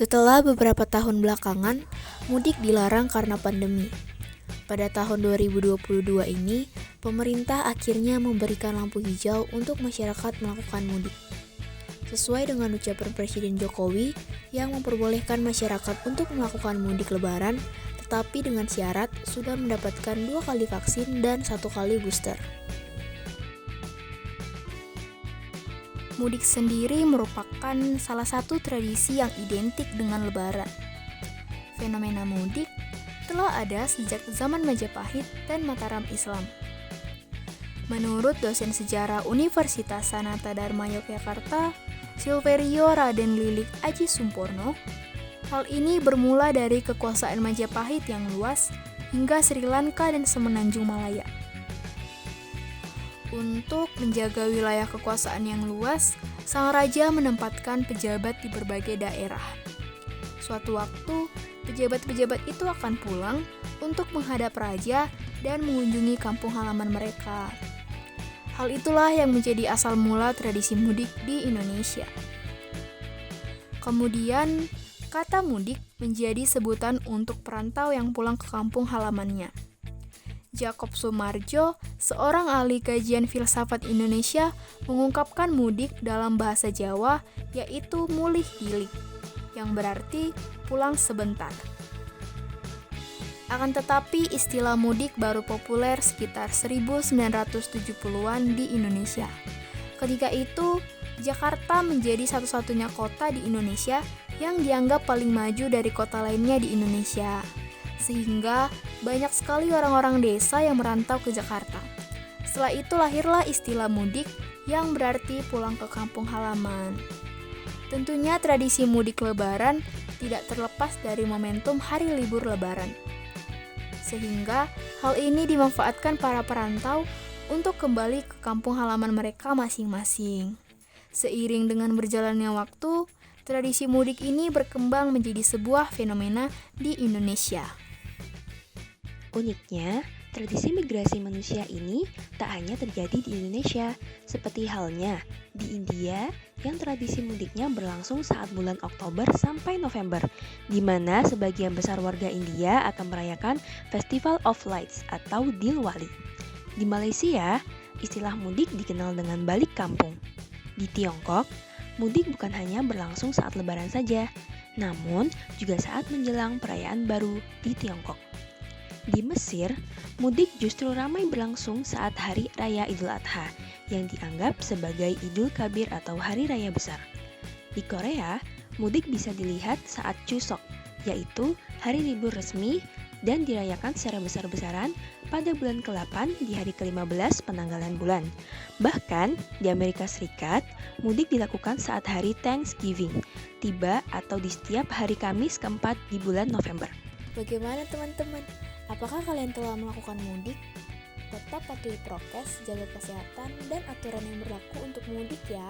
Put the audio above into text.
Setelah beberapa tahun belakangan, mudik dilarang karena pandemi. Pada tahun 2022 ini, pemerintah akhirnya memberikan lampu hijau untuk masyarakat melakukan mudik. Sesuai dengan ucapan Presiden Jokowi yang memperbolehkan masyarakat untuk melakukan mudik lebaran, tetapi dengan syarat sudah mendapatkan 2 kali vaksin dan 1 kali booster. Mudik sendiri merupakan salah satu tradisi yang identik dengan Lebaran. Fenomena mudik telah ada sejak zaman Majapahit dan Mataram Islam. Menurut dosen sejarah Universitas Sanata Dharma Yogyakarta, Silverio Raden Lilik Aji Sumporno, hal ini bermula dari kekuasaan Majapahit yang luas hingga Sri Lanka dan Semenanjung Malaya. Untuk menjaga wilayah kekuasaan yang luas, sang raja menempatkan pejabat di berbagai daerah. Suatu waktu, pejabat-pejabat itu akan pulang untuk menghadap raja dan mengunjungi kampung halaman mereka. Hal itulah yang menjadi asal mula tradisi mudik di Indonesia. Kemudian, kata mudik menjadi sebutan untuk perantau yang pulang ke kampung halamannya. Jakob Sumarjo, seorang ahli kajian filsafat Indonesia, mengungkapkan mudik dalam bahasa Jawa yaitu mulih gilik, yang berarti pulang sebentar. Akan tetapi istilah mudik baru populer sekitar 1970-an di Indonesia. Ketika itu, Jakarta menjadi satu-satunya kota di Indonesia yang dianggap paling maju dari kota lainnya di Indonesia. Sehingga banyak sekali orang-orang desa yang merantau ke Jakarta. Setelah itu lahirlah istilah mudik yang berarti pulang ke kampung halaman. Tentunya tradisi mudik lebaran tidak terlepas dari momentum hari libur lebaran. Sehingga hal ini dimanfaatkan para perantau untuk kembali ke kampung halaman mereka masing-masing. Seiring dengan berjalannya waktu, tradisi mudik ini berkembang menjadi sebuah fenomena di Indonesia. Uniknya, tradisi migrasi manusia ini tak hanya terjadi di Indonesia, seperti halnya di India yang tradisi mudiknya berlangsung saat bulan Oktober sampai November, di mana sebagian besar warga India akan merayakan Festival of Lights atau Diwali. Di Malaysia, istilah mudik dikenal dengan balik kampung. Di Tiongkok, mudik bukan hanya berlangsung saat Lebaran saja, namun juga saat menjelang perayaan baru di Tiongkok. Di Mesir, mudik justru ramai berlangsung saat Hari Raya Idul Adha, yang dianggap sebagai Idul Kabir atau Hari Raya Besar. Di Korea, mudik bisa dilihat saat Chuseok, yaitu hari libur resmi dan dirayakan secara besar-besaran pada bulan ke-8 di hari ke-15 penanggalan bulan. Bahkan, di Amerika Serikat, mudik dilakukan saat hari Thanksgiving, tiba atau di setiap hari Kamis keempat di bulan November. Bagaimana teman-teman? Apakah kalian telah melakukan mudik? Tetap patuhi prokes, jaga kesehatan, dan aturan yang berlaku untuk mudik ya.